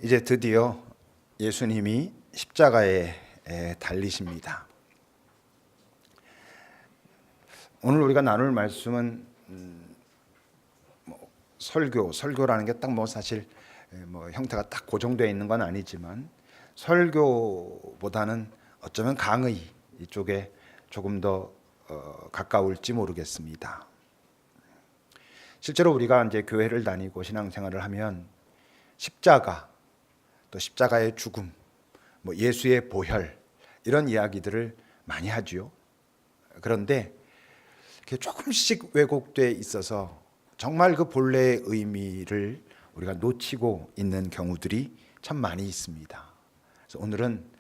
이제 드디어 예수님이 십자가에 달리십니다. 오늘 우리가 나눌 말씀은 설교라는 게 딱 사실 형태가 딱 고정되어 있는 건 아니지만 설교보다는 어쩌면 강의 이쪽에 조금 더 가까울지 모르겠습니다. 실제로 우리가 이제 교회를 다니고 신앙생활을 하면 십자가, 또 십자가의 죽음, 예수의 보혈 이런 이야기들을 많이 하지요. 그런데 조금씩 왜곡돼 있어서 정말 그 본래의 의미를 우리가 놓치고 있는 경우들이 참 많이 있습니다. 그래서 오늘은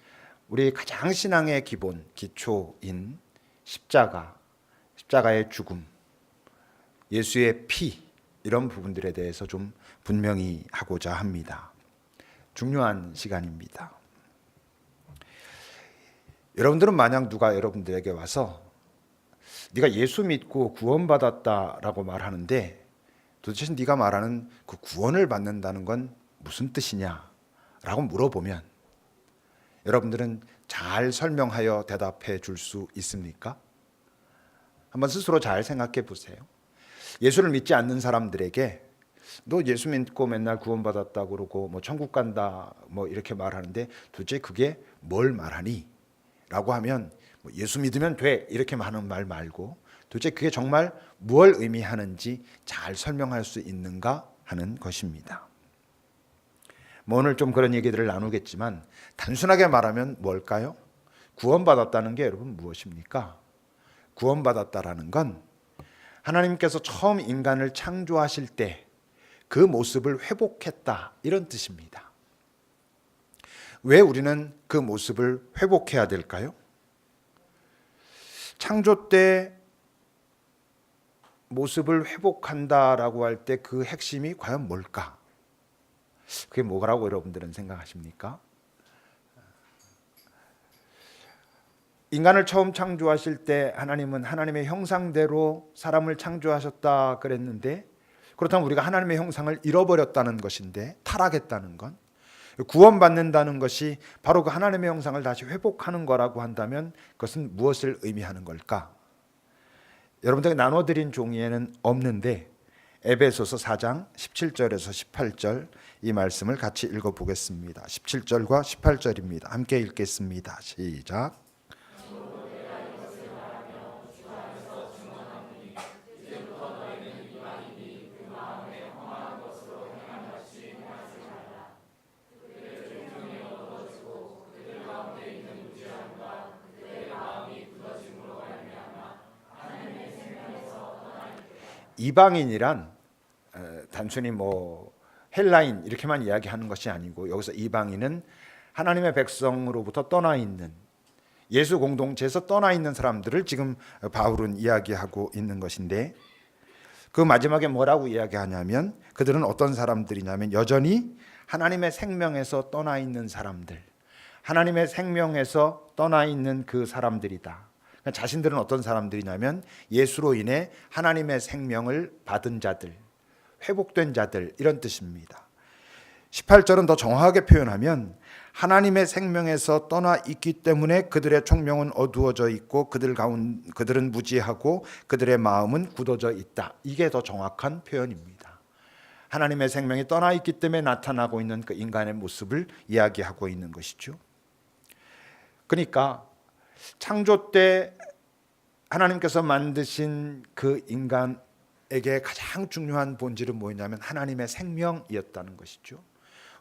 우리 가장 신앙의 기본, 기초인 십자가의 죽음, 예수의 피 이런 부분들에 대해서 좀 분명히 하고자 합니다. 중요한 시간입니다. 여러분들은 만약 누가 여러분들에게 와서 네가 예수 믿고 구원받았다라고 말하는데 도대체 네가 말하는 그 구원을 받는다는 건 무슨 뜻이냐라고 물어보면 여러분들은 잘 설명하여 대답해 줄 수 있습니까? 한번 스스로 잘 생각해 보세요. 예수를 믿지 않는 사람들에게 너 예수 믿고 맨날 구원받았다고 그러고 천국 간다 이렇게 말하는데 도대체 그게 뭘 말하니? 라고 하면 예수 믿으면 돼 이렇게 하는 말 말고 도대체 그게 정말 무엇을 의미하는지 잘 설명할 수 있는가 하는 것입니다. 오늘 좀 그런 얘기들을 나누겠지만 단순하게 말하면 뭘까요? 구원받았다는 게 여러분 무엇입니까? 구원받았다라는 건 하나님께서 처음 인간을 창조하실 때 그 모습을 회복했다 이런 뜻입니다. 왜 우리는 그 모습을 회복해야 될까요? 창조 때 모습을 회복한다라고 할 때 그 핵심이 과연 뭘까? 그게 뭐라고 여러분들은 생각하십니까? 인간을 처음 창조하실 때 하나님은 하나님의 형상대로 사람을 창조하셨다 그랬는데 그렇다면 우리가 하나님의 형상을 잃어버렸다는 것인데 타락했다는 건 구원받는다는 것이 바로 그 하나님의 형상을 다시 회복하는 거라고 한다면 그것은 무엇을 의미하는 걸까? 여러분들에게 나눠드린 종이에는 없는데 에베소서 4장 17절에서 18절 이 말씀을 같이 읽어보겠습니다. 17절과 18절입니다. 함께 읽겠습니다. 시작. 이방인이란 단순히 헬라인 이렇게만 이야기하는 것이 아니고 여기서 이방인은 하나님의 백성으로부터 떠나 있는 예수 공동체에서 떠나 있는 사람들을 지금 바울은 이야기하고 있는 것인데 그 마지막에 뭐라고 이야기하냐면 그들은 어떤 사람들이냐면 여전히 하나님의 생명에서 떠나 있는 사람들, 하나님의 생명에서 떠나 있는 그 사람들이다. 자신들은 어떤 사람들이냐면 예수로 인해 하나님의 생명을 받은 자들, 회복된 자들 이런 뜻입니다. 18절은 더 정확하게 표현하면 하나님의 생명에서 떠나 있기 때문에 그들의 총명은 어두워져 있고 그들은 무지하고 그들의 마음은 굳어져 있다. 이게 더 정확한 표현입니다. 하나님의 생명이 떠나 있기 때문에 나타나고 있는 그 인간의 모습을 이야기하고 있는 것이죠. 그러니까 창조 때 하나님께서 만드신 그 인간에게 가장 중요한 본질은 뭐냐면 하나님의 생명이었다는 것이죠.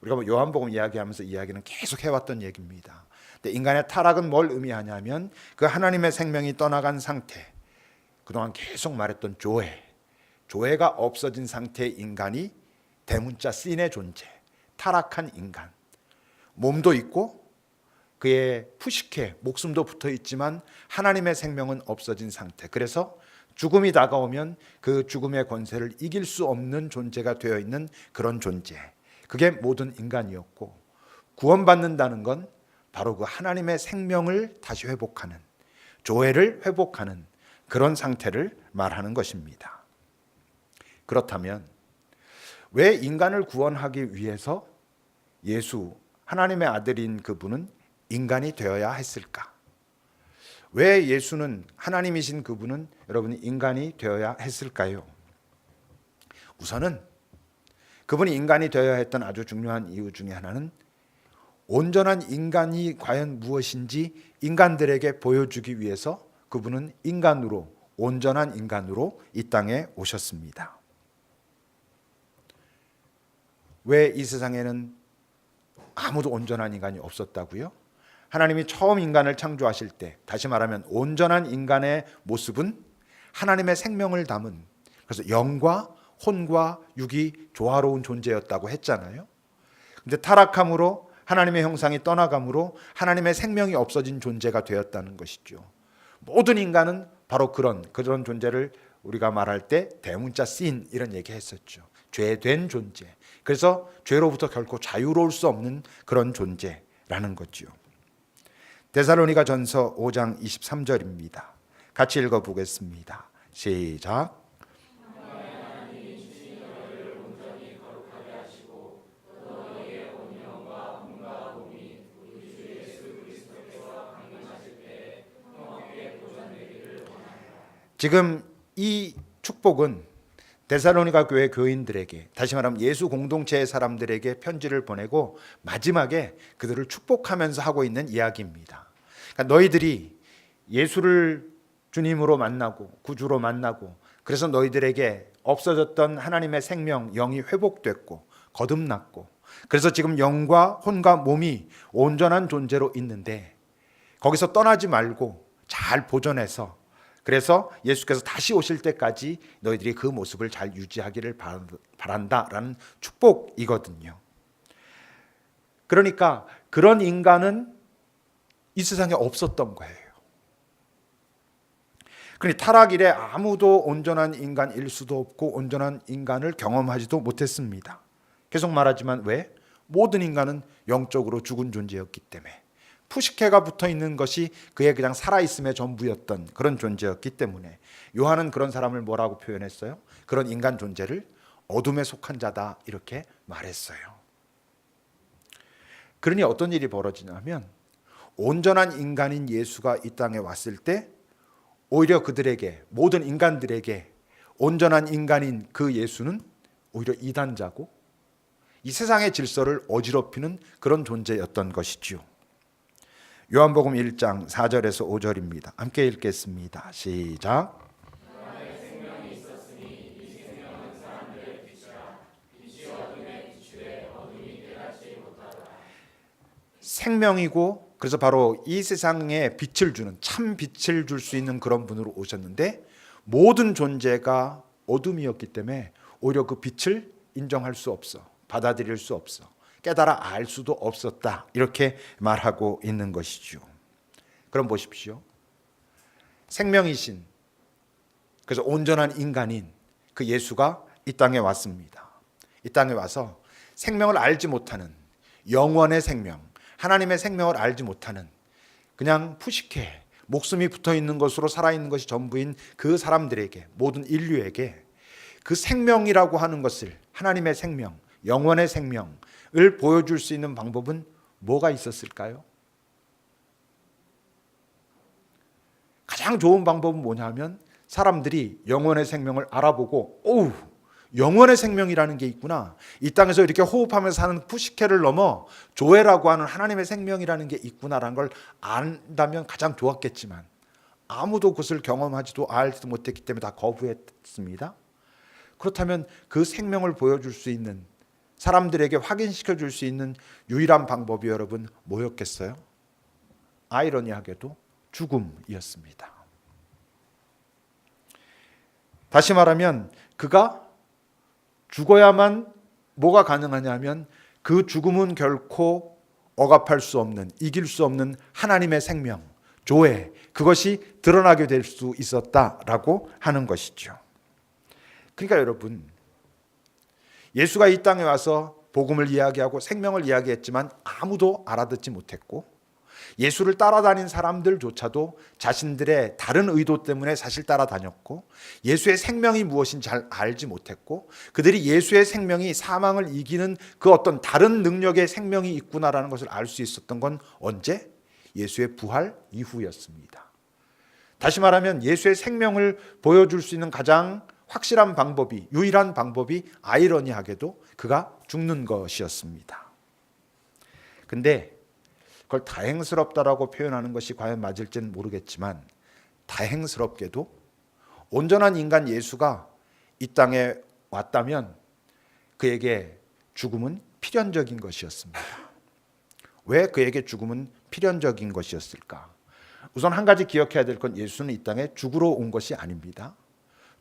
우리가 요한복음 이야기하면서 이야기는 계속 해왔던 얘기입니다. 근데 인간의 타락은 뭘 의미하냐면 그 하나님의 생명이 떠나간 상태, 그동안 계속 말했던 조회가 없어진 상태의 인간이 대문자 씬의 존재, 타락한 인간, 몸도 있고 그의 푸시케 목숨도 붙어 있지만 하나님의 생명은 없어진 상태. 그래서 죽음이 다가오면 그 죽음의 권세를 이길 수 없는 존재가 되어 있는 그런 존재. 그게 모든 인간이었고 구원받는다는 건 바로 그 하나님의 생명을 다시 회복하는, 조회를 회복하는 그런 상태를 말하는 것입니다. 그렇다면 왜 인간을 구원하기 위해서 예수, 하나님의 아들인 그분은 인간이 되어야 했을까? 왜 예수는 하나님이신 그분은 여러분이 인간이 되어야 했을까요? 우선은 그분이 인간이 되어야 했던 아주 중요한 이유 중에 하나는 온전한 인간이 과연 무엇인지 인간들에게 보여주기 위해서 그분은 인간으로, 온전한 인간으로 이 땅에 오셨습니다. 왜 이 세상에는 아무도 온전한 인간이 없었다고요? 하나님이 처음 인간을 창조하실 때, 다시 말하면 온전한 인간의 모습은 하나님의 생명을 담은, 그래서 영과 혼과 육이 조화로운 존재였다고 했잖아요. 근데 타락함으로 하나님의 형상이 떠나감으로 하나님의 생명이 없어진 존재가 되었다는 것이죠. 모든 인간은 바로 그런 존재를 우리가 말할 때 대문자 sin 이런 얘기 했었죠. 죄된 존재. 그래서 죄로부터 결코 자유로울 수 없는 그런 존재라는 거죠. 데살로니가 전서 5장 23절입니다. 같이 읽어보겠습니다. 시작. 지금 이 축복은 데살로니가 교회 교인들에게, 다시 말하면 예수 공동체의 사람들에게 편지를 보내고 마지막에 그들을 축복하면서 하고 있는 이야기입니다. 그러니까 너희들이 예수를 주님으로 만나고 구주로 만나고, 그래서 너희들에게 없어졌던 하나님의 생명, 영이 회복됐고 거듭났고, 그래서 지금 영과 혼과 몸이 온전한 존재로 있는데 거기서 떠나지 말고 잘 보존해서, 그래서 예수께서 다시 오실 때까지 너희들이 그 모습을 잘 유지하기를 바란다라는 축복이거든요. 그러니까 그런 인간은 이 세상에 없었던 거예요. 그러니 타락 이래 아무도 온전한 인간일 수도 없고 온전한 인간을 경험하지도 못했습니다. 계속 말하지만 왜? 모든 인간은 영적으로 죽은 존재였기 때문에, 푸시케가 붙어 있는 것이 그의 그냥 살아있음의 전부였던 그런 존재였기 때문에 요한은 그런 사람을 뭐라고 표현했어요? 그런 인간 존재를 어둠에 속한 자다 이렇게 말했어요. 그러니 어떤 일이 벌어지냐면 온전한 인간인 예수가 이 땅에 왔을 때 오히려 그들에게, 모든 인간들에게 온전한 인간인 그 예수는 오히려 이단자고 이 세상의 질서를 어지럽히는 그런 존재였던 것이지요. 요한복음 1장 4절에서 5절입니다. 함께 읽겠습니다. 시작. 생명이고, 그래서 바로 이 세상에 빛을 주는, 참 빛을 줄 수 있는 그런 분으로 오셨는데 모든 존재가 어둠이었기 때문에 오히려 그 빛을 인정할 수 없어, 받아들일 수 없어, 깨달아 알 수도 없었다 이렇게 말하고 있는 것이죠. 그럼 보십시오. 생명이신, 그래서 온전한 인간인 그 예수가 이 땅에 왔습니다. 이 땅에 와서 생명을 알지 못하는, 영원의 생명, 하나님의 생명을 알지 못하는 그냥 푸시케, 목숨이 붙어있는 것으로 살아있는 것이 전부인 그 사람들에게, 모든 인류에게 그 생명이라고 하는 것을, 하나님의 생명, 영원의 생명을 보여줄 수 있는 방법은 뭐가 있었을까요? 가장 좋은 방법은 뭐냐면 사람들이 영원의 생명을 알아보고, 오우, 영원의 생명이라는 게 있구나, 이 땅에서 이렇게 호흡하면서 사는 푸시케를 넘어 조회라고 하는 하나님의 생명이라는 게 있구나라는 걸 안다면 가장 좋았겠지만 아무도 그것을 경험하지도 알지도 못했기 때문에 다 거부했습니다. 그렇다면 그 생명을 보여줄 수 있는, 사람들에게 확인시켜 줄 수 있는 유일한 방법이 여러분 뭐였겠어요? 아이러니하게도 죽음이었습니다. 다시 말하면 그가 죽어야만 뭐가 가능하냐면 그 죽음은 결코 억압할 수 없는, 이길 수 없는 하나님의 생명, 조회, 그것이 드러나게 될 수 있었다라고 하는 것이죠. 그러니까 여러분, 예수가 이 땅에 와서 복음을 이야기하고 생명을 이야기했지만 아무도 알아듣지 못했고, 예수를 따라다닌 사람들조차도 자신들의 다른 의도 때문에 사실 따라다녔고 예수의 생명이 무엇인지 잘 알지 못했고 그들이 예수의 생명이 사망을 이기는 그 어떤 다른 능력의 생명이 있구나라는 것을 알 수 있었던 건 언제? 예수의 부활 이후였습니다. 다시 말하면 예수의 생명을 보여줄 수 있는 가장 확실한 방법이, 유일한 방법이 아이러니하게도 그가 죽는 것이었습니다. 근데 그걸 다행스럽다라고 표현하는 것이 과연 맞을지는 모르겠지만 다행스럽게도 온전한 인간 예수가 이 땅에 왔다면 그에게 죽음은 필연적인 것이었습니다. 왜 그에게 죽음은 필연적인 것이었을까? 우선 한 가지 기억해야 될 건 예수는 이 땅에 죽으러 온 것이 아닙니다.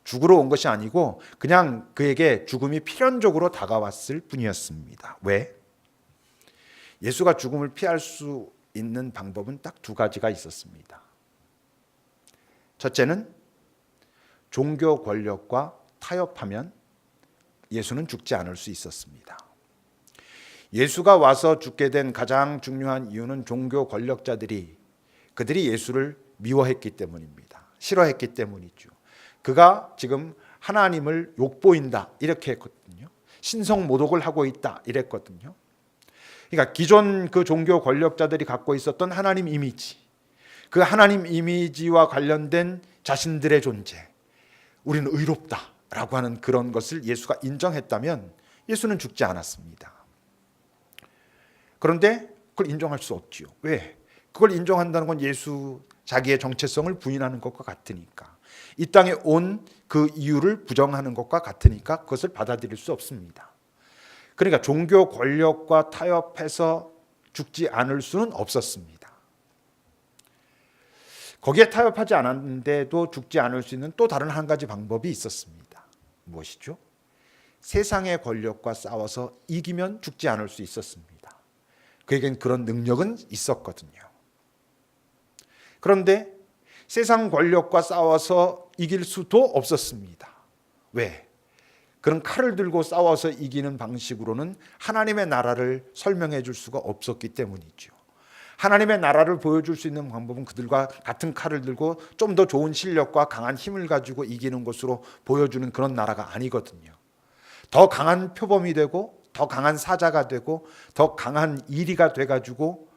죽으러 온 것이 아니고 그냥 그에게 죽음이 필연적으로 다가왔을 뿐이었습니다. 왜? 예수가 죽음을 피할 수 있는 방법은 딱 두 가지가 있었습니다. 첫째는 종교 권력과 타협하면 예수는 죽지 않을 수 있었습니다. 예수가 와서 죽게 된 가장 중요한 이유는 종교 권력자들이 그들이 예수를 미워했기 때문입니다. 싫어했기 때문이죠. 그가 지금 하나님을 욕보인다 이렇게 했거든요. 신성 모독을 하고 있다 이랬거든요. 그러니까 기존 그 종교 권력자들이 갖고 있었던 하나님 이미지, 그 하나님 이미지와 관련된 자신들의 존재, 우리는 의롭다라고 하는 그런 것을 예수가 인정했다면 예수는 죽지 않았습니다. 그런데 그걸 인정할 수 없지요. 왜? 그걸 인정한다는 건 예수 자기의 정체성을 부인하는 것과 같으니까, 이 땅에 온 그 이유를 부정하는 것과 같으니까 그것을 받아들일 수 없습니다. 그러니까 종교 권력과 타협해서 죽지 않을 수는 없었습니다. 거기에 타협하지 않았는데도 죽지 않을 수 있는 또 다른 한 가지 방법이 있었습니다. 무엇이죠? 세상의 권력과 싸워서 이기면 죽지 않을 수 있었습니다. 그에겐 그런 능력은 있었거든요. 그런데 세상 권력과 싸워서 이길 수도 없었습니다. 왜? 그런 칼을 들고 싸워서 이기는 방식으로는 하나님의 나라를 설명해 줄 수가 없었기 때문이죠. 하나님의 나라를 보여줄 수 있는 방법은 그들과 같은 칼을 들고 좀 더 좋은 실력과 강한 힘을 가지고 이기는 것으로 보여주는 그런 나라가 아니거든요. 더 강한 표범이 되고 더 강한 사자가 되고 더 강한 이리가 돼가지고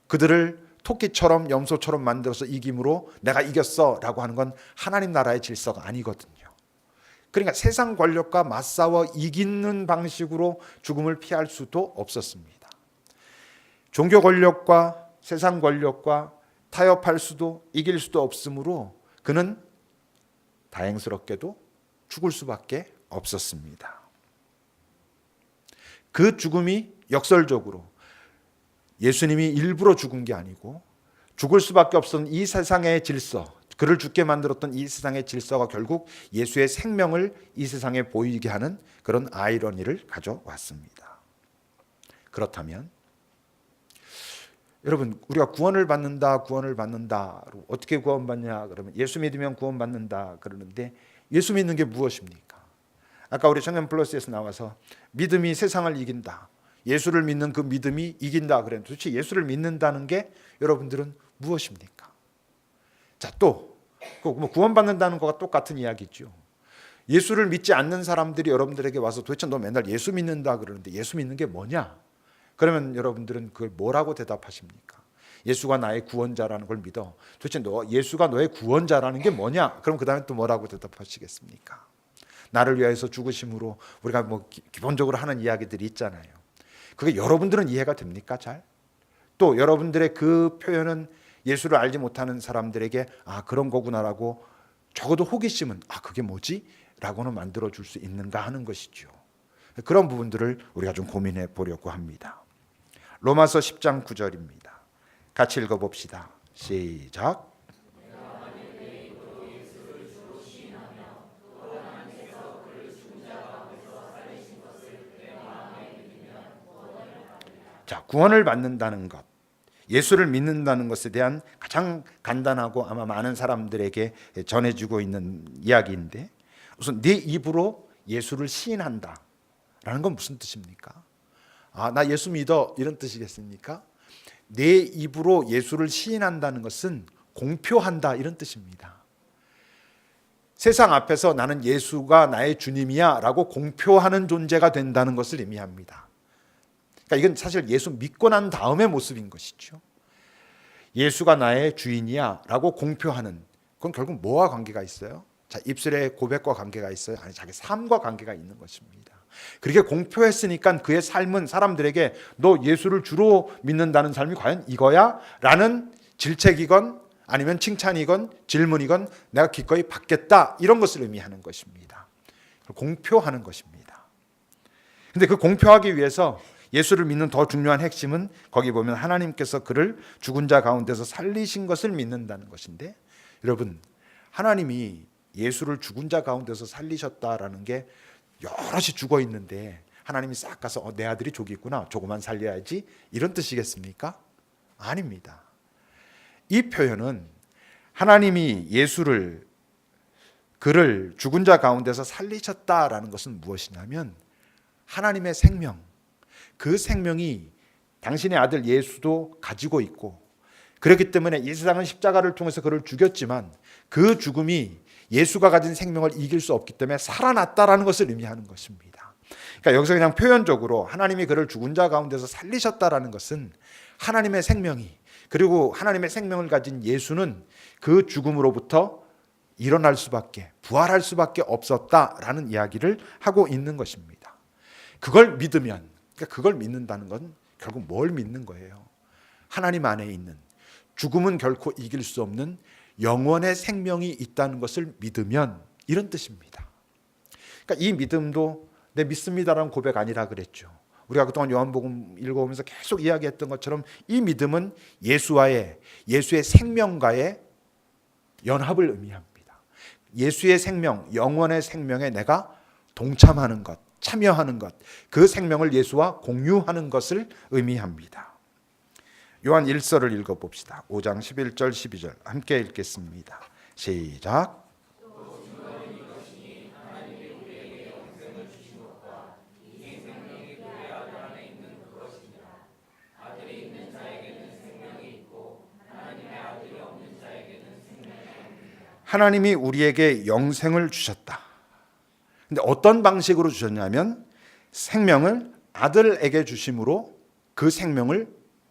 그들을 토끼처럼 염소처럼 만들어서 이김으로 내가 이겼어 라고 하는 건 하나님 나라의 질서가 아니거든요. 그러니까 세상 권력과 맞싸워 이기는 방식으로 죽음을 피할 수도 없었습니다. 종교 권력과 세상 권력과 타협할 수도 이길 수도 없으므로 그는 다행스럽게도 죽을 수밖에 없었습니다. 그 죽음이 역설적으로 예수님이 일부러 죽은 게 아니고 죽을 수밖에 없었던 이 세상의 질서, 그를 죽게 만들었던 이 세상의 질서가 결국 예수의 생명을 이 세상에 보이게 하는 그런 아이러니를 가져왔습니다. 그렇다면 여러분, 우리가 구원을 받는다 어떻게 구원받냐 그러면 예수 믿으면 구원받는다 그러는데 예수 믿는 게 무엇입니까? 아까 우리 청년 플러스에서 나와서 믿음이 세상을 이긴다, 예수를 믿는 그 믿음이 이긴다 그랬는데 도대체 예수를 믿는다는 게 여러분들은 무엇입니까? 자, 또 구원받는다는 것과 똑같은 이야기죠. 예수를 믿지 않는 사람들이 여러분들에게 와서 도대체 너 맨날 예수 믿는다 그러는데 예수 믿는 게 뭐냐? 그러면 여러분들은 그걸 뭐라고 대답하십니까? 예수가 나의 구원자라는 걸 믿어. 도대체 예수가 너의 구원자라는 게 뭐냐? 그럼 그 다음에 또 뭐라고 대답하시겠습니까? 나를 위해서 죽으심으로 우리가 기본적으로 하는 이야기들이 있잖아요. 그게 여러분들은 이해가 됩니까? 잘? 또 여러분들의 그 표현은 예수를 알지 못하는 사람들에게 그런 거구나라고 적어도 호기심은 그게 뭐지? 라고는 만들어줄 수 있는가 하는 것이죠. 그런 부분들을 우리가 좀 고민해 보려고 합니다. 로마서 10장 9절입니다. 같이 읽어봅시다. 시작. 자, 구원을 받는다는 것, 예수를 믿는다는 것에 대한 가장 간단하고 아마 많은 사람들에게 전해지고 있는 이야기인데, 우선 네 입으로 예수를 시인한다 라는 건 무슨 뜻입니까? 나 예수 믿어 이런 뜻이겠습니까? 내 입으로 예수를 시인한다는 것은 공표한다, 이런 뜻입니다. 세상 앞에서 나는 예수가 나의 주님이야 라고 공표하는 존재가 된다는 것을 의미합니다. 그러니까 이건 사실 예수 믿고 난 다음의 모습인 것이죠. 예수가 나의 주인이야 라고 공표하는, 그건 결국 뭐와 관계가 있어요? 자, 입술의 고백과 관계가 있어요? 아니, 자기 삶과 관계가 있는 것입니다. 그렇게 공표했으니까 그의 삶은 사람들에게 너 예수를 주로 믿는다는 삶이 과연 이거야? 라는 질책이건 아니면 칭찬이건 질문이건 내가 기꺼이 받겠다, 이런 것을 의미하는 것입니다. 공표하는 것입니다. 근데 그 공표하기 위해서 예수를 믿는 더 중요한 핵심은 거기 보면 하나님께서 그를 죽은 자 가운데서 살리신 것을 믿는다는 것인데, 여러분, 하나님이 예수를 죽은 자 가운데서 살리셨다라는 게 여럿이 죽어 있는데 하나님이 싹 가서 내 아들이 저기 있구나, 조금만 살려야지, 이런 뜻이겠습니까? 아닙니다. 이 표현은 하나님이 그를 죽은 자 가운데서 살리셨다라는 것은 무엇이냐면 하나님의 생명, 그 생명이 당신의 아들 예수도 가지고 있고, 그렇기 때문에 이 세상은 십자가를 통해서 그를 죽였지만 그 죽음이 예수가 가진 생명을 이길 수 없기 때문에 살아났다라는 것을 의미하는 것입니다. 그러니까 여기서 그냥 표현적으로 하나님이 그를 죽은 자 가운데서 살리셨다라는 것은 하나님의 생명이, 그리고 하나님의 생명을 가진 예수는 그 죽음으로부터 일어날 수밖에, 부활할 수밖에 없었다라는 이야기를 하고 있는 것입니다. 그걸 믿으면, 그러니까 그걸 믿는다는 건 결국 뭘 믿는 거예요? 하나님 안에 있는, 죽음은 결코 이길 수 없는 영원의 생명이 있다는 것을 믿으면, 이런 뜻입니다. 그러니까 이 믿음도 내 믿습니다라는 고백 아니라 그랬죠. 우리가 그동안 요한복음 읽어오면서 계속 이야기했던 것처럼 이 믿음은 예수의 생명과의 연합을 의미합니다. 예수의 생명, 영원의 생명에 내가 동참하는 것, 참여하는 것, 그 생명을 예수와 공유하는 것을 의미합니다. 요한 1서를 읽어봅시다. 5장 11절 12절 함께 읽겠습니다. 시작. 하나님이 우리에게 영생을 주셨다. 근데 어떤 방식으로 주셨냐면 생명을 아들에게 주심으로 그 생명을,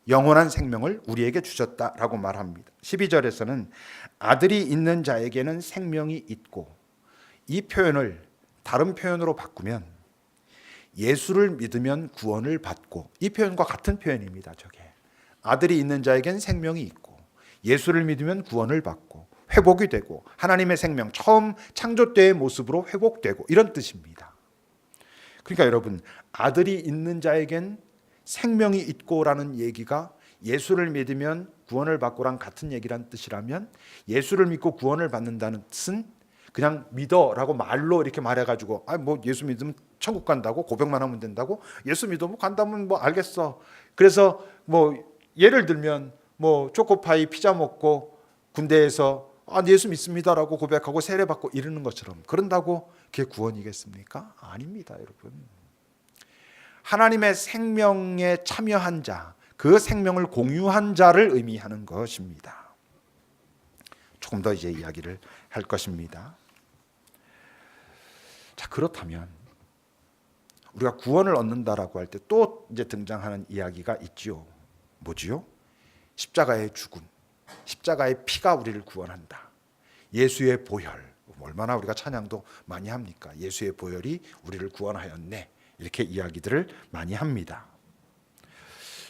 영원한 생명을 우리에게 주셨다라고 말합니다. 12절에서는 아들이 있는 자에게는 생명이 있고, 이 표현을 다른 표현으로 바꾸면 예수를 믿으면 구원을 받고, 이 표현과 같은 표현입니다. 저게 아들이 있는 자에게는 생명이 있고 예수를 믿으면 구원을 받고 회복이 되고 하나님의 생명, 처음 창조 때의 모습으로 회복되고, 이런 뜻입니다. 그러니까 여러분, 아들이 있는 자에겐 생명이 있고라는 얘기가 예수를 믿으면 구원을 받고랑 같은 얘기란 뜻이라면, 예수를 믿고 구원을 받는다는 뜻은 그냥 믿어라고 말로 이렇게 말해가지고 뭐 예수 믿으면 천국 간다고, 고백만 하면 된다고, 예수 믿으면 간다면 뭐 알겠어. 그래서 뭐 예를 들면 뭐 초코파이 피자 먹고 군대에서 예수 믿습니다라고 고백하고 세례받고 이러는 것처럼 그런다고 그게 구원이겠습니까? 아닙니다, 여러분. 하나님의 생명에 참여한 자, 그 생명을 공유한 자를 의미하는 것입니다. 조금 더 이제 이야기를 할 것입니다. 자, 그렇다면 우리가 구원을 얻는다라고 할 때 또 이제 등장하는 이야기가 있지요. 뭐지요? 십자가의 죽음, 십자가의 피가 우리를 구원한다. 예수의 보혈, 얼마나 우리가 찬양도 많이 합니까? 예수의 보혈이 우리를 구원하였네, 이렇게 이야기들을 많이 합니다.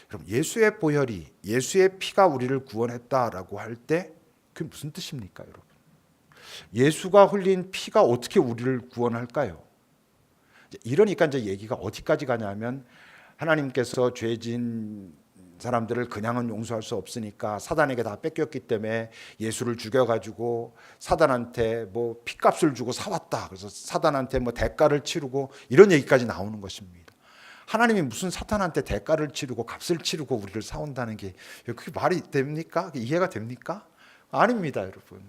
그럼 예수의 보혈이, 예수의 피가 우리를 구원했다라고 할 때 그게 무슨 뜻입니까, 여러분? 예수가 흘린 피가 어떻게 우리를 구원할까요? 이러니까 이제 얘기가 어디까지 가냐면, 하나님께서 죄진 사람들을 그냥은 용서할 수 없으니까 사단에게 다 뺏겼기 때문에 예수를 죽여가지고 사단한테 뭐 피값을 주고 사왔다. 그래서 사단한테 뭐 대가를 치르고, 이런 얘기까지 나오는 것입니다. 하나님이 무슨 사탄한테 대가를 치르고 값을 치르고 우리를 사온다는 게 그게 말이 됩니까? 이해가 됩니까? 아닙니다, 여러분.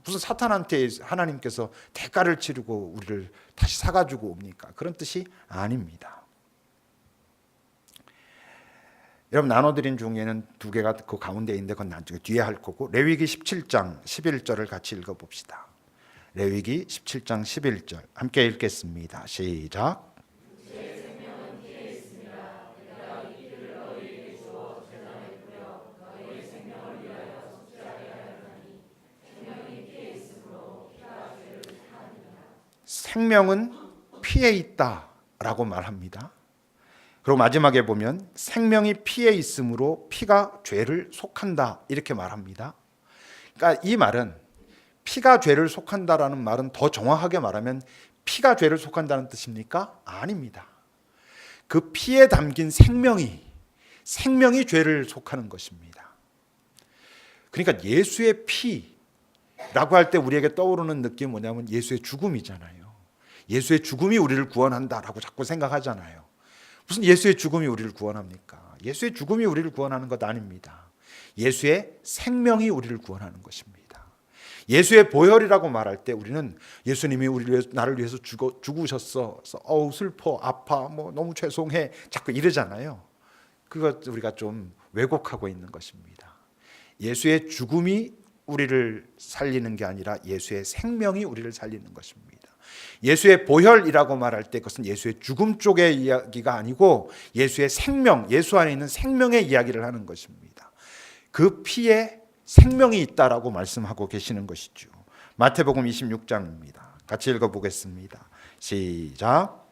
무슨 사탄한테 하나님께서 대가를 치르고 우리를 다시 사가지고 옵니까? 그런 뜻이 아닙니다. 여러분 나눠드린 중에는 두 개가 그 가운데 있는데 그건 나중에 뒤에 할 거고, 레위기 17장 11절을 같이 읽어봅시다. 레위기 17장 11절 함께 읽겠습니다. 시작. 생명은 피에 있다라고 말합니다. 그리고 마지막에 보면 생명이 피에 있으므로 피가 죄를 속한다 이렇게 말합니다. 그러니까 이 말은 피가 죄를 속한다라는 말은 더 정확하게 말하면 피가 죄를 속한다는 뜻입니까? 아닙니다. 그 피에 담긴 생명이 죄를 속하는 것입니다. 그러니까 예수의 피라고 할 때 우리에게 떠오르는 느낌이 뭐냐면 예수의 죽음이잖아요. 예수의 죽음이 우리를 구원한다라고 자꾸 생각하잖아요. 무슨 예수의 죽음이 우리를 구원합니까? 예수의 죽음이 우리를 구원하는 것 아닙니다. 예수의 생명이 우리를 구원하는 것입니다. 예수의 보혈이라고 말할 때 우리는 예수님이 나를 위해서 죽으셨어. 어우 슬퍼, 아파, 뭐 너무 죄송해. 자꾸 이러잖아요. 그것 우리가 좀 왜곡하고 있는 것입니다. 예수의 죽음이 우리를 살리는 게 아니라 예수의 생명이 우리를 살리는 것입니다. 예수의 보혈이라고 말할 때 그것은 예수의 죽음 쪽의 이야기가 아니고 예수의 생명, 예수 안에 있는 생명의 이야기를 하는 것입니다. 그 피에 생명이 있다라고 말씀하고 계시는 것이죠. 마태복음 26장입니다. 같이 읽어보겠습니다. 시작.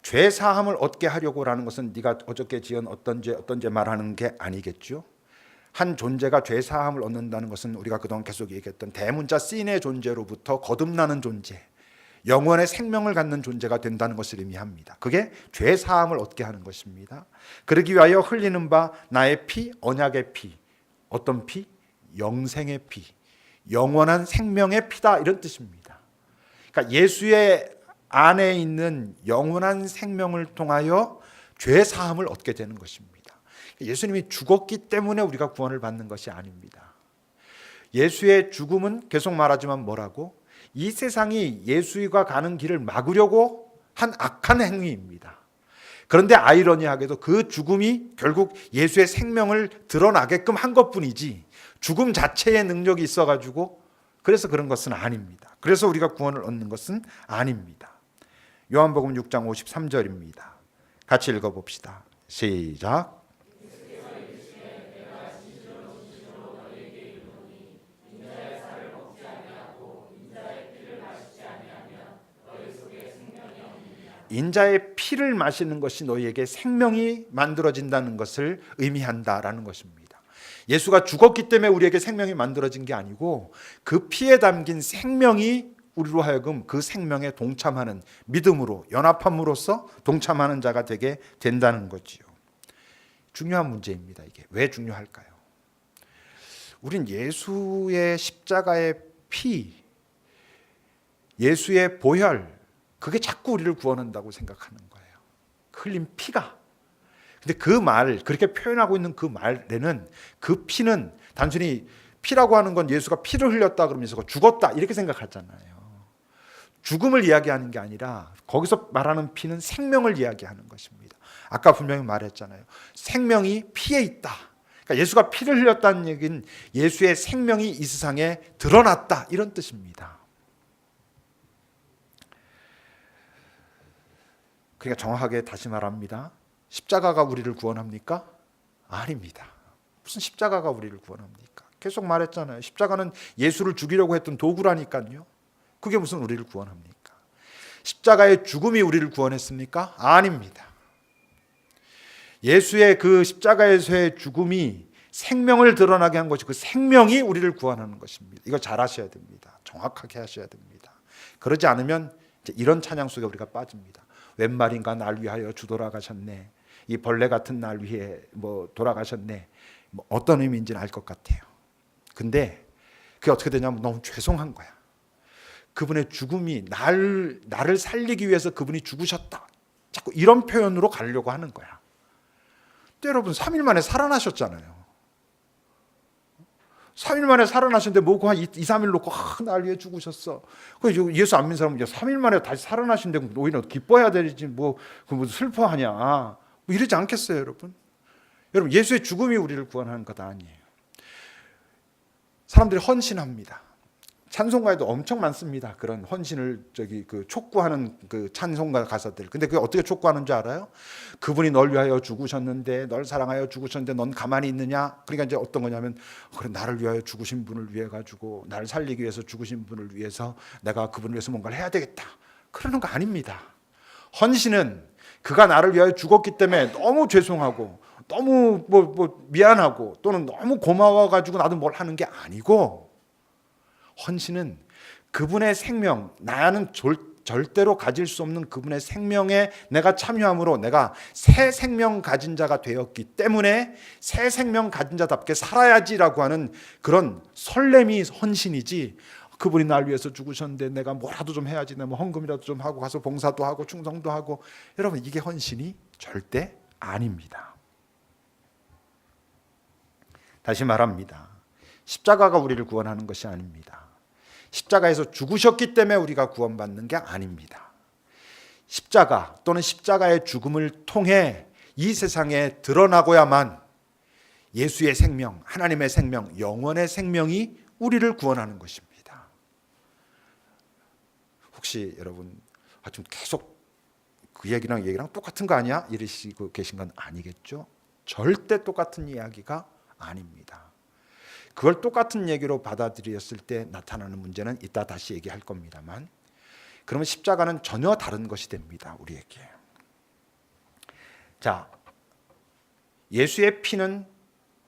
죄 사함을 얻게 하려고라는 것은 네가 어저께 지은 어떤 죄 말하는 게 아니겠죠. 한 존재가 죄 사함을 얻는다는 것은 우리가 그동안 계속 얘기했던 대문자 씬의 존재로부터 거듭나는 존재, 영원의 생명을 갖는 존재가 된다는 것을 의미합니다. 그게 죄 사함을 얻게 하는 것입니다. 그러기 위하여 흘리는 바 나의 피, 언약의 피. 어떤 피? 영생의 피, 영원한 생명의 피다 이런 뜻입니다. 그러니까 예수의 안에 있는 영원한 생명을 통하여 죄 사함을 얻게 되는 것입니다. 예수님이 죽었기 때문에 우리가 구원을 받는 것이 아닙니다. 예수의 죽음은 계속 말하지만 뭐라고? 이 세상이 예수가 가는 길을 막으려고 한 악한 행위입니다. 그런데 아이러니하게도 그 죽음이 결국 예수의 생명을 드러나게끔 한 것뿐이지 죽음 자체의 능력이 있어가지고 그래서 그런 것은 아닙니다. 그래서 우리가 구원을 얻는 것은 아닙니다. 요한복음 6장 53절입니다. 같이 읽어봅시다. 시작. 인자의 피를 마시는 것이 너희에게 생명이 만들어진다는 것을 의미한다라는 것입니다. 예수가 죽었기 때문에 우리에게 생명이 만들어진 게 아니고 그 피에 담긴 생명이 우리로 하여금 그 생명에 동참하는 믿음으로 연합함으로써 동참하는 자가 되게 된다는 거지요. 중요한 문제입니다. 이게 왜 중요할까요? 우린 예수의 십자가의 피, 예수의 보혈, 그게 자꾸 우리를 구원한다고 생각하는 거예요. 흘린 피가. 근데 그 말, 그렇게 표현하고 있는 그 말에는 그 피는 단순히 피라고 하는 건 예수가 피를 흘렸다 그러면서 죽었다 이렇게 생각하잖아요. 죽음을 이야기하는 게 아니라 거기서 말하는 피는 생명을 이야기하는 것입니다. 아까 분명히 말했잖아요. 생명이 피에 있다. 그러니까 예수가 피를 흘렸다는 얘기는 예수의 생명이 이 세상에 드러났다 이런 뜻입니다. 그러니까 정확하게 다시 말합니다. 십자가가 우리를 구원합니까? 아닙니다. 무슨 십자가가 우리를 구원합니까? 계속 말했잖아요. 십자가는 예수를 죽이려고 했던 도구라니까요. 그게 무슨 우리를 구원합니까? 십자가의 죽음이 우리를 구원했습니까? 아닙니다. 예수의 그 십자가에서의 죽음이 생명을 드러나게 한 것이 그 생명이 우리를 구원하는 것입니다. 이거 잘 하셔야 됩니다. 정확하게 하셔야 됩니다. 그러지 않으면 이제 이런 찬양 속에 우리가 빠집니다. 웬 말인가 날 위하여 주 돌아가셨네. 이 벌레 같은 날 위해 뭐 돌아가셨네. 뭐 어떤 의미인지는 알 것 같아요. 근데 그게 어떻게 되냐면 너무 죄송한 거야. 그분의 죽음이 나를 살리기 위해서 그분이 죽으셨다. 자꾸 이런 표현으로 가려고 하는 거야. 여러분 3일 만에 살아나셨잖아요. 3일 만에 살아나셨는데 뭐고 한 2, 3일 놓고 날 위해 죽으셨어. 예수 안 믿는 사람은 3일 만에 다시 살아나신데 오히려 기뻐해야 되지 뭐 슬퍼하냐. 뭐 이러지 않겠어요, 여러분? 여러분, 예수의 죽음이 우리를 구원하는 것 아니에요. 사람들이 헌신합니다. 찬송가에도 엄청 많습니다. 그런 헌신을 촉구하는 그 찬송가 가사들. 근데 그게 어떻게 촉구하는 줄 알아요? 그분이 널 위하여 죽으셨는데, 널 사랑하여 죽으셨는데 넌 가만히 있느냐? 그러니까 이제 어떤 거냐면, 그래, 나를 위하여 죽으신 분을 위해 가지고 나를 살리기 위해서 죽으신 분을 위해서 내가 그분을 위해서 뭔가를 해야 되겠다. 그러는 거 아닙니다. 헌신은 그가 나를 위하여 죽었기 때문에 너무 죄송하고 너무 미안하고 또는 너무 고마워 가지고 나도 뭘 하는 게 아니고, 헌신은 그분의 생명, 나는 절대로 가질 수 없는 그분의 생명에 내가 참여함으로 내가 새 생명 가진 자가 되었기 때문에 새 생명 가진 자답게 살아야지라고 하는 그런 설렘이 헌신이지, 그분이 날 위해서 죽으셨는데 내가 뭐라도 좀 해야지, 내가 뭐 헌금이라도 좀 하고 가서 봉사도 하고 충성도 하고, 여러분 이게 헌신이 절대 아닙니다. 다시 말합니다. 십자가가 우리를 구원하는 것이 아닙니다. 십자가에서 죽으셨기 때문에 우리가 구원받는 게 아닙니다. 십자가 또는 십자가의 죽음을 통해 이 세상에 드러나고야만 예수의 생명, 하나님의 생명, 영원의 생명이 우리를 구원하는 것입니다. 혹시 여러분 좀 계속 그 얘기랑 똑같은 거 아니야? 이러시고 계신 건 아니겠죠? 절대 똑같은 이야기가 아닙니다. 그걸 똑같은 얘기로 받아들였을 때 나타나는 문제는 이따 다시 얘기할 겁니다만, 그러면 십자가는 전혀 다른 것이 됩니다, 우리에게. 자, 예수의 피는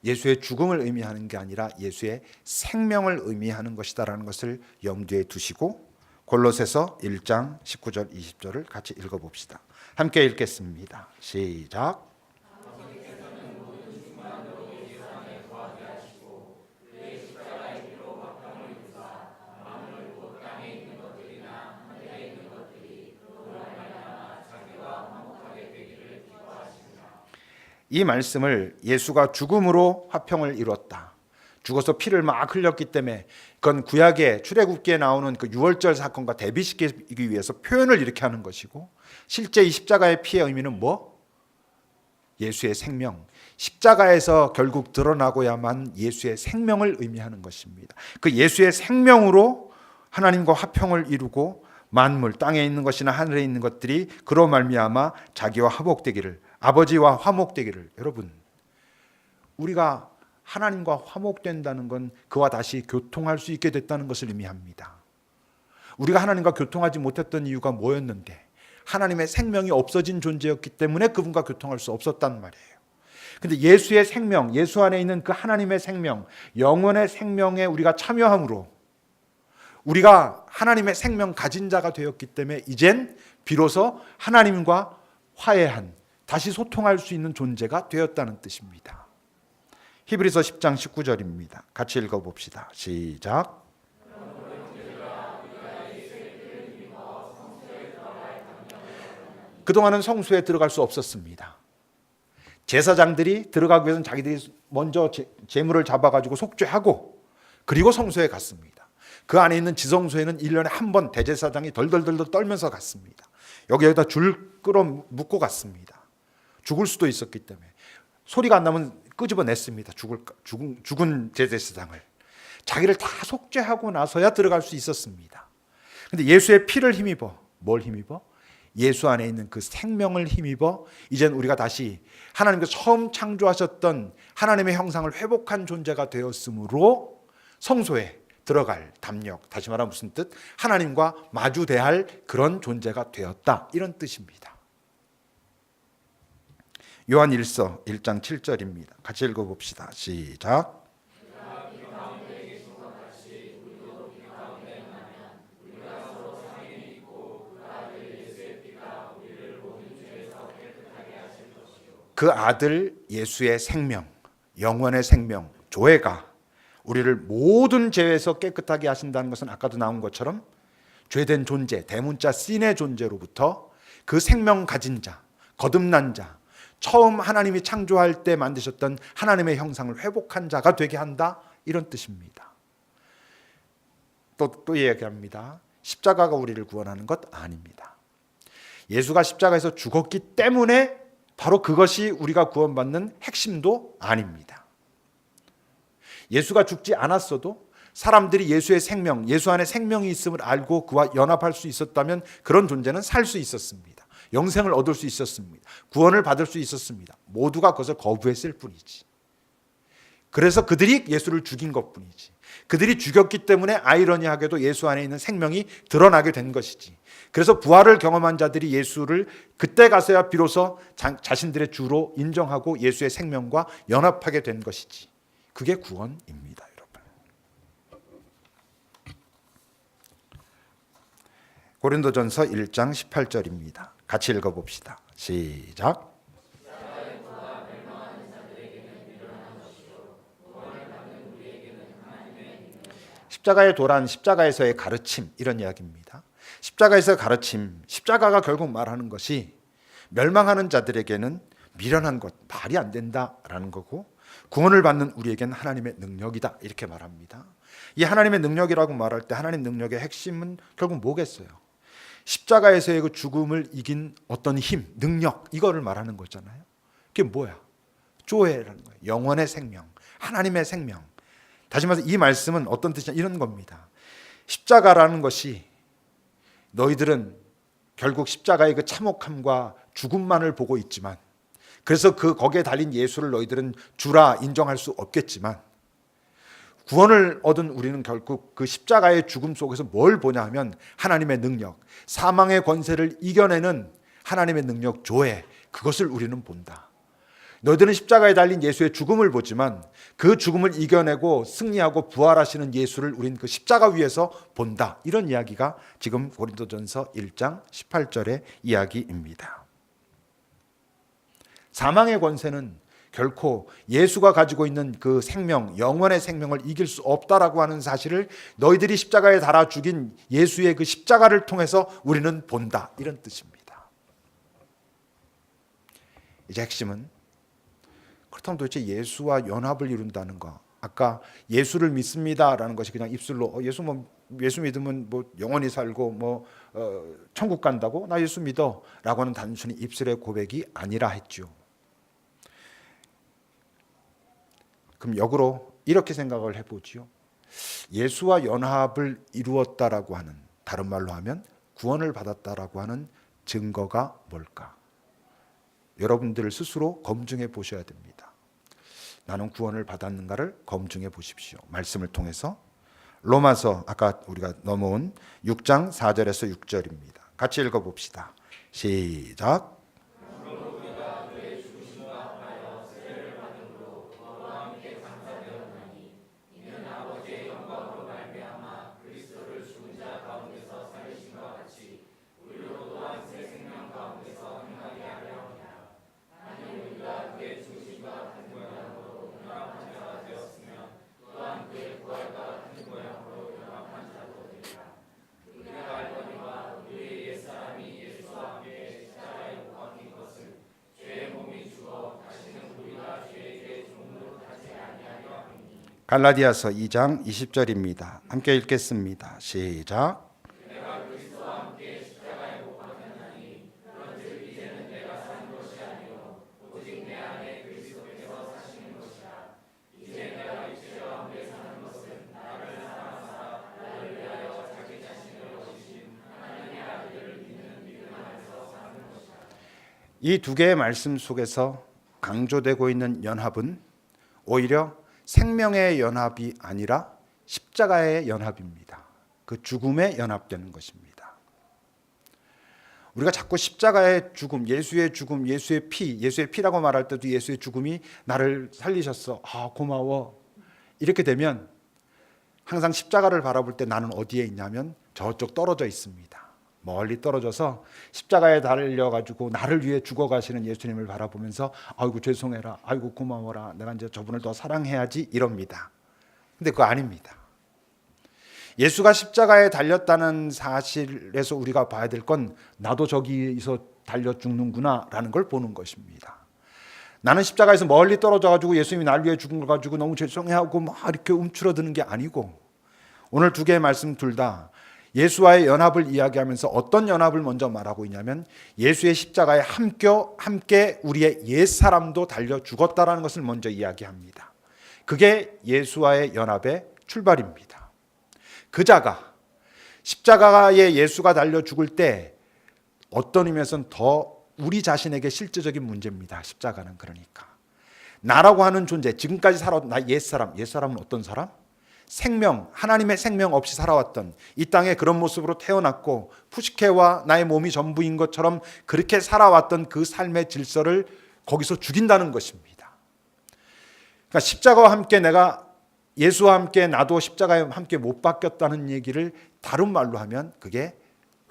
예수의 죽음을 의미하는 게 아니라 예수의 생명을 의미하는 것이다라는 것을 염두에 두시고 골로새서 1장 19절 20절을 같이 읽어봅시다. 함께 읽겠습니다. 시작. 이 말씀을 예수가 죽음으로 화평을 이뤘다, 죽어서 피를 막 흘렸기 때문에 그건 구약의 출애굽기에 나오는 그 유월절 사건과 대비시키기 위해서 표현을 이렇게 하는 것이고, 실제 이 십자가의 피의 의미는 뭐? 예수의 생명, 십자가에서 결국 드러나고야만 예수의 생명을 의미하는 것입니다. 그 예수의 생명으로 하나님과 화평을 이루고 만물, 땅에 있는 것이나 하늘에 있는 것들이 그로 말미암아 자기와 화목되기를, 아버지와 화목되기를. 여러분, 우리가 하나님과 화목된다는 건 그와 다시 교통할 수 있게 됐다는 것을 의미합니다. 우리가 하나님과 교통하지 못했던 이유가 뭐였는데, 하나님의 생명이 없어진 존재였기 때문에 그분과 교통할 수 없었단 말이에요. 근데 예수의 생명, 예수 안에 있는 그 하나님의 생명, 영원의 생명에 우리가 참여함으로 우리가 하나님의 생명 가진 자가 되었기 때문에 이젠 비로소 하나님과 화해한, 다시 소통할 수 있는 존재가 되었다는 뜻입니다. 히브리서 10장 19절입니다. 같이 읽어봅시다. 시작. 그동안은 성소에 들어갈 수 없었습니다. 제사장들이 들어가기 위해서는 자기들이 먼저 제물을 잡아가지고 속죄하고 그리고 성소에 갔습니다. 그 안에 있는 지성소에는 1년에 한 번 대제사장이 덜덜덜 떨면서 갔습니다. 여기에다 줄 끌어 묶고 갔습니다. 죽을 수도 있었기 때문에 소리가 안 나면 끄집어냈습니다. 죽은 대제사장을. 자기를 다 속죄하고 나서야 들어갈 수 있었습니다. 그런데 예수의 피를 힘입어, 뭘 힘입어? 예수 안에 있는 그 생명을 힘입어 이젠 우리가 다시 하나님께서 처음 창조하셨던 하나님의 형상을 회복한 존재가 되었으므로 성소에 들어갈 담력, 다시 말하면 무슨 뜻? 하나님과 마주대할 그런 존재가 되었다, 이런 뜻입니다. 요한 1서 1장 7절입니다. 같이 읽어봅시다. 시작. 그 아들 예수의 생명, 영원의 생명, 조회가 우리를 모든 죄에서 깨끗하게 하신다는 것은 아까도 나온 것처럼 죄된 존재, 대문자 씬의 존재로부터 그 생명 가진 자, 거듭난 자, 처음 하나님이 창조할 때 만드셨던 하나님의 형상을 회복한 자가 되게 한다, 이런 뜻입니다. 또 이야기합니다. 십자가가 우리를 구원하는 것 아닙니다. 예수가 십자가에서 죽었기 때문에 바로 그것이 우리가 구원받는 핵심도 아닙니다. 예수가 죽지 않았어도 사람들이 예수의 생명, 예수 안에 생명이 있음을 알고 그와 연합할 수 있었다면 그런 존재는 살 수 있었습니다. 영생을 얻을 수 있었습니다. 구원을 받을 수 있었습니다. 모두가 그것을 거부했을 뿐이지. 그래서 그들이 예수를 죽인 것뿐이지. 그들이 죽였기 때문에 아이러니하게도 예수 안에 있는 생명이 드러나게 된 것이지. 그래서 부활을 경험한 자들이 예수를 그때 가서야 비로소 자신들의 주로 인정하고 예수의 생명과 연합하게 된 것이지. 그게 구원입니다, 여러분. 고린도전서 1장 18절입니다. 같이 읽어봅시다. 시작. 십자가의 도란, 십자가에서의 가르침, 이런 이야기입니다. 십자가에서의 가르침, 십자가가 결국 말하는 것이 멸망하는 자들에게는 미련한 것, 말이 안 된다라는 거고, 구원을 받는 우리에게는 하나님의 능력이다, 이렇게 말합니다. 이 하나님의 능력이라고 말할 때 하나님 능력의 핵심은 결국 뭐겠어요? 십자가에서의 그 죽음을 이긴 어떤 힘, 능력, 이거를 말하는 거잖아요. 그게 뭐야? 조회라는 거예요. 영원의 생명, 하나님의 생명. 다시 말해서 이 말씀은 어떤 뜻이냐, 이런 겁니다. 십자가라는 것이 너희들은 결국 십자가의 그 참혹함과 죽음만을 보고 있지만, 그래서 거기에 달린 예수를 너희들은 주라 인정할 수 없겠지만, 구원을 얻은 우리는 결국 그 십자가의 죽음 속에서 뭘 보냐 하면 하나님의 능력, 사망의 권세를 이겨내는 하나님의 능력 조회, 그것을 우리는 본다. 너희들은 십자가에 달린 예수의 죽음을 보지만 그 죽음을 이겨내고 승리하고 부활하시는 예수를 우린 그 십자가 위에서 본다. 이런 이야기가 지금 고린도전서 1장 18절의 이야기입니다. 사망의 권세는 결코 예수가 가지고 있는 그 생명, 영원의 생명을 이길 수 없다라고 하는 사실을 너희들이 십자가에 달아 죽인 예수의 그 십자가를 통해서 우리는 본다. 이런 뜻입니다. 이제 핵심은, 그렇다면 도대체 예수와 연합을 이룬다는 거, 아까 예수를 믿습니다라는 것이 그냥 입술로 예수 믿으면 뭐 영원히 살고 천국 간다고, 나 예수 믿어라고 하는 단순히 입술의 고백이 아니라 했죠. 그럼 역으로 이렇게 생각을 해보지요. 예수와 연합을 이루었다라고 하는, 다른 말로 하면 구원을 받았다라고 하는 증거가 뭘까? 여러분들 스스로 검증해 보셔야 됩니다. 나는 구원을 받았는가를 검증해 보십시오. 말씀을 통해서. 로마서 아까 우리가 넘어온 6장 4절에서 6절입니다. 같이 읽어봅시다. 시작. 갈라디아서 2장 20절입니다. 함께 읽겠습니다. 시작. 이 두 개의 말씀 속에서 강조되고 있는 연합은 오히려 생명의 연합이 아니라 십자가의 연합입니다. 그 죽음에 연합되는 것입니다. 우리가 자꾸 십자가의 죽음, 예수의 죽음, 예수의 피라고 말할 때도 예수의 죽음이 나를 살리셨어, 고마워, 이렇게 되면 항상 십자가를 바라볼 때 나는 어디에 있냐면 저쪽 떨어져 있습니다. 멀리 떨어져서 십자가에 달려가지고 나를 위해 죽어가시는 예수님을 바라보면서 아이고 죄송해라, 아이고 고마워라, 내가 이제 저분을 더 사랑해야지, 이럽니다. 근데 그거 아닙니다. 예수가 십자가에 달렸다는 사실에서 우리가 봐야 될 건 나도 저기서 달려 죽는구나 라는 걸 보는 것입니다. 나는 십자가에서 멀리 떨어져 가지고 예수님이 날 위해 죽은 걸 가지고 너무 죄송해하고 막 이렇게 움츠러드는 게 아니고, 오늘 두 개의 말씀 둘 다 예수와의 연합을 이야기하면서 어떤 연합을 먼저 말하고 있냐면, 예수의 십자가에 함께 우리의 옛사람도 달려 죽었다라는 것을 먼저 이야기합니다. 그게 예수와의 연합의 출발입니다. 그 자가, 십자가에 예수가 달려 죽을 때 어떤 의미에서는 더 우리 자신에게 실제적인 문제입니다. 십자가는. 그러니까 나라고 하는 존재, 지금까지 살아왔던 나 옛사람은 어떤 사람? 생명, 하나님의 생명 없이 살아왔던, 이 땅에 그런 모습으로 태어났고 푸시케와 나의 몸이 전부인 것처럼 그렇게 살아왔던 그 삶의 질서를 거기서 죽인다는 것입니다. 그러니까 십자가와 함께 내가, 예수와 함께 나도 십자가에 함께 못 박혔다는 얘기를 다른 말로 하면 그게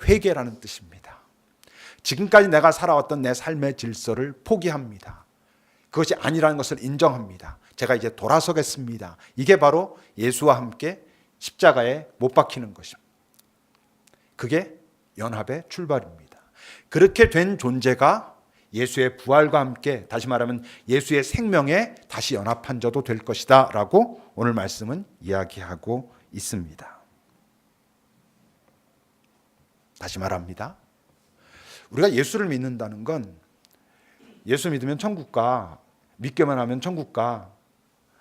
회개라는 뜻입니다. 지금까지 내가 살아왔던 내 삶의 질서를 포기합니다. 그것이 아니라는 것을 인정합니다. 제가 이제 돌아서겠습니다. 이게 바로 예수와 함께 십자가에 못 박히는 것입니다. 그게 연합의 출발입니다. 그렇게 된 존재가 예수의 부활과 함께, 다시 말하면 예수의 생명에 다시 연합한 자도 될 것이다 라고 오늘 말씀은 이야기하고 있습니다. 다시 말합니다. 우리가 예수를 믿는다는 건, 예수 믿으면 천국 가, 믿기만 하면 천국 가,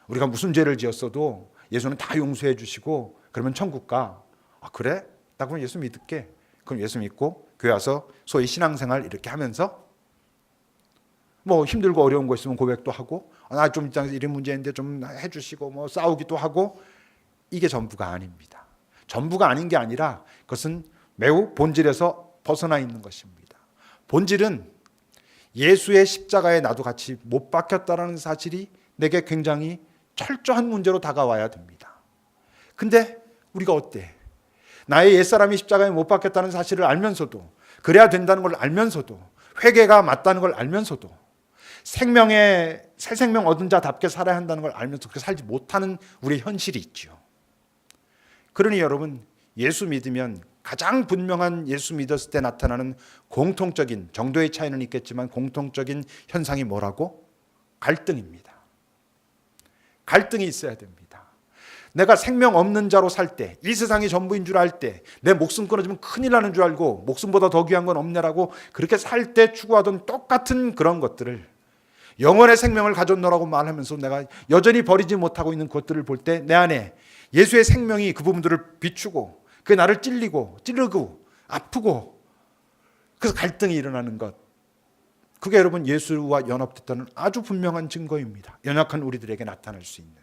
우리가 무슨 죄를 지었어도 예수는 다 용서해 주시고 그러면 천국 가. 아 그래? 나 그럼 예수 믿을게. 그럼 예수 믿고 교회 와서 소위 신앙생활 이렇게 하면서 뭐 힘들고 어려운 거 있으면 고백도 하고, 나 좀 이런 문제인데 좀 해주시고, 뭐 싸우기도 하고, 이게 전부가 아닙니다. 전부가 아닌 게 아니라 그것은 매우 본질에서 벗어나 있는 것입니다. 본질은 예수의 십자가에 나도 같이 못 박혔다라는 사실이 내게 굉장히 철저한 문제로 다가와야 됩니다. 근데 우리가 어때? 나의 옛사람이 십자가에 못 박혔다는 사실을 알면서도, 그래야 된다는 걸 알면서도, 회개가 맞다는 걸 알면서도, 새 생명 얻은 자답게 살아야 한다는 걸 알면서 그렇게 살지 못하는 우리의 현실이 있죠. 그러니 여러분, 예수 믿으면 가장 분명한, 예수 믿었을 때 나타나는 공통적인, 정도의 차이는 있겠지만 공통적인 현상이 뭐라고? 갈등입니다. 갈등이 있어야 됩니다. 내가 생명 없는 자로 살 때, 이 세상이 전부인 줄 알 때, 내 목숨 끊어지면 큰일 나는 줄 알고 목숨보다 더 귀한 건 없네라고 그렇게 살 때 추구하던 똑같은 그런 것들을, 영원의 생명을 가졌노라고 말하면서 내가 여전히 버리지 못하고 있는 것들을 볼 때 내 안에 예수의 생명이 그 부분들을 비추고, 그게 나를 찌르고 아프고, 그래서 갈등이 일어나는 것, 그게 여러분 예수와 연합됐다는 아주 분명한 증거입니다. 연약한 우리들에게 나타날 수 있는.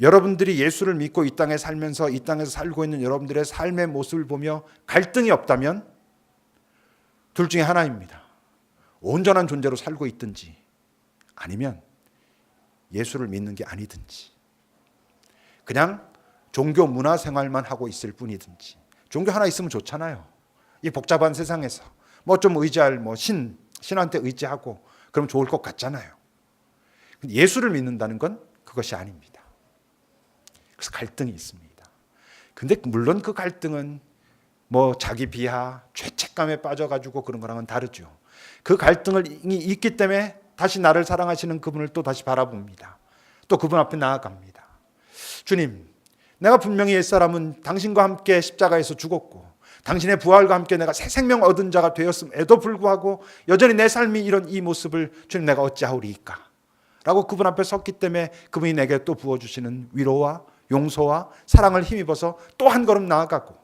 여러분들이 예수를 믿고 이 땅에 살면서, 이 땅에서 살고 있는 여러분들의 삶의 모습을 보며 갈등이 없다면 둘 중에 하나입니다. 온전한 존재로 살고 있든지, 아니면 예수를 믿는 게 아니든지, 그냥 종교 문화 생활만 하고 있을 뿐이든지. 종교 하나 있으면 좋잖아요. 이 복잡한 세상에서 뭐 좀 의지할, 신한테 의지하고 그럼 좋을 것 같잖아요. 예수를 믿는다는 건 그것이 아닙니다. 그래서 갈등이 있습니다. 근데 물론 그 갈등은 뭐 자기 비하, 죄책감에 빠져가지고 그런 거랑은 다르죠. 그 갈등이 있기 때문에 다시 나를 사랑하시는 그분을 또 다시 바라봅니다. 또 그분 앞에 나아갑니다. 주님, 내가 분명히 옛사람은 당신과 함께 십자가에서 죽었고, 당신의 부활과 함께 내가 새 생명 얻은 자가 되었음에도 불구하고 여전히 내 삶이 이런 이 모습을 주님 내가 어찌하오리이까 라고 그분 앞에 섰기 때문에 그분이 내게 또 부어주시는 위로와 용서와 사랑을 힘입어서 또 한 걸음 나아가고,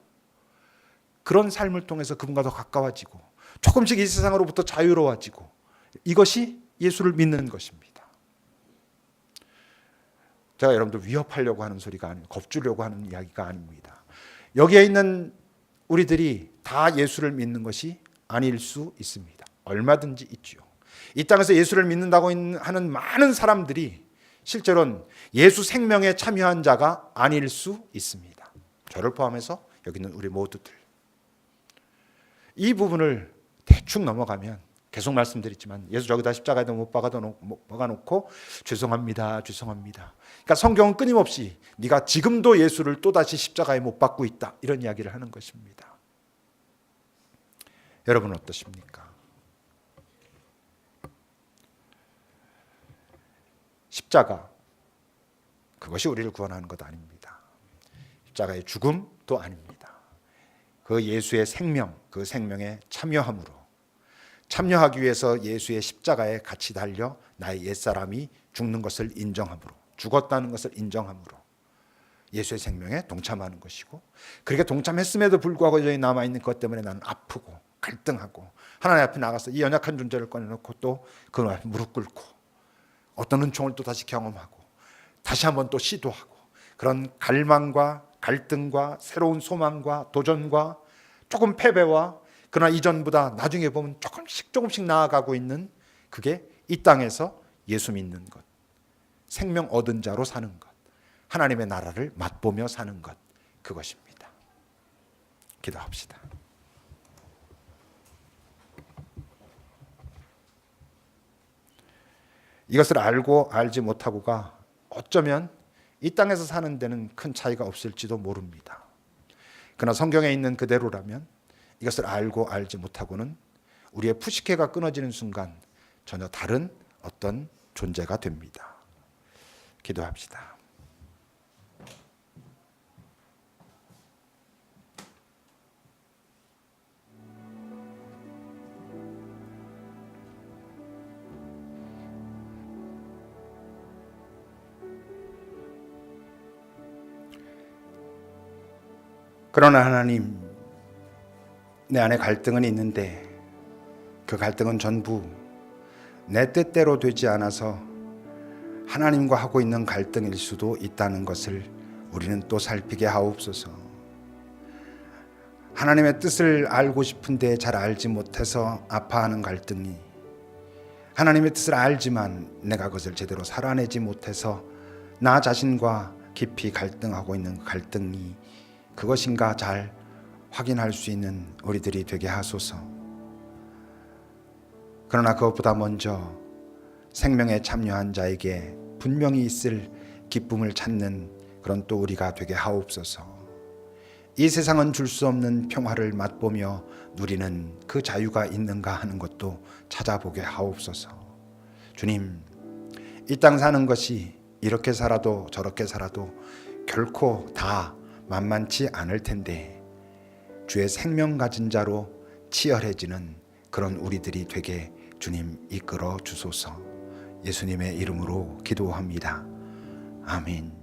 그런 삶을 통해서 그분과 더 가까워지고 조금씩 이 세상으로부터 자유로워지고, 이것이 예수를 믿는 것입니다. 제가 여러분들 위협하려고 하는 소리가 아니고 겁주려고 하는 이야기가 아닙니다. 여기에 있는 우리들이 다 예수를 믿는 것이 아닐 수 있습니다. 얼마든지 있죠. 이 땅에서 예수를 믿는다고 하는 많은 사람들이 실제로는 예수 생명에 참여한 자가 아닐 수 있습니다. 저를 포함해서 여기 있는 우리 모두들. 이 부분을 대충 넘어가면, 계속 말씀드렸지만 예수 저기다 십자가에 못 박아놓고 죄송합니다. 그러니까 성경은 끊임없이 네가 지금도 예수를 또다시 십자가에 못 박고 있다, 이런 이야기를 하는 것입니다. 여러분 어떠십니까? 십자가, 그것이 우리를 구원하는 것 아닙니다. 십자가의 죽음도 아닙니다. 그 예수의 생명, 그 생명에 참여하기 위해서 예수의 십자가에 같이 달려 나의 옛사람이 죽는 것을 인정함으로, 죽었다는 것을 인정함으로 예수의 생명에 동참하는 것이고, 그렇게 동참했음에도 불구하고 여기 남아있는 것 때문에 나는 아프고 갈등하고 하나님 앞에 나가서 이 연약한 존재를 꺼내놓고 또 그 앞에 무릎 꿇고 어떤 은총을 또 다시 경험하고 다시 한번 또 시도하고, 그런 갈망과 갈등과 새로운 소망과 도전과 조금 패배와, 그러나 이전보다 나중에 보면 조금씩 나아가고 있는, 그게 이 땅에서 예수 믿는 것, 생명 얻은 자로 사는 것, 하나님의 나라를 맛보며 사는 것, 그것입니다. 기도합시다. 이것을 알고 알지 못하고가 어쩌면 이 땅에서 사는 데는 큰 차이가 없을지도 모릅니다. 그러나 성경에 있는 그대로라면 이것을 알고 알지 못하고는 우리의 푸시케가 끊어지는 순간 전혀 다른 어떤 존재가 됩니다. 기도합시다. 그러나 하나님, 내 안에 갈등은 있는데 그 갈등은 전부 내 뜻대로 되지 않아서 하나님과 하고 있는 갈등일 수도 있다는 것을 우리는 또 살피게 하옵소서. 하나님의 뜻을 알고 싶은데 잘 알지 못해서 아파하는 갈등이, 하나님의 뜻을 알지만 내가 그것을 제대로 살아내지 못해서 나 자신과 깊이 갈등하고 있는 갈등이 그것인가 잘 확인할 수 있는 우리들이 되게 하소서. 그러나 그것보다 먼저 생명에 참여한 자에게 분명히 있을 기쁨을 찾는 그런 또 우리가 되게 하옵소서. 이 세상은 줄 수 없는 평화를 맛보며 누리는 그 자유가 있는가 하는 것도 찾아보게 하옵소서. 주님, 이 땅 사는 것이 이렇게 살아도 저렇게 살아도 결코 다 만만치 않을 텐데 주의 생명 가진 자로 치열해지는 그런 우리들이 되게 주님 이끌어 주소서. 예수님의 이름으로 기도합니다. 아멘.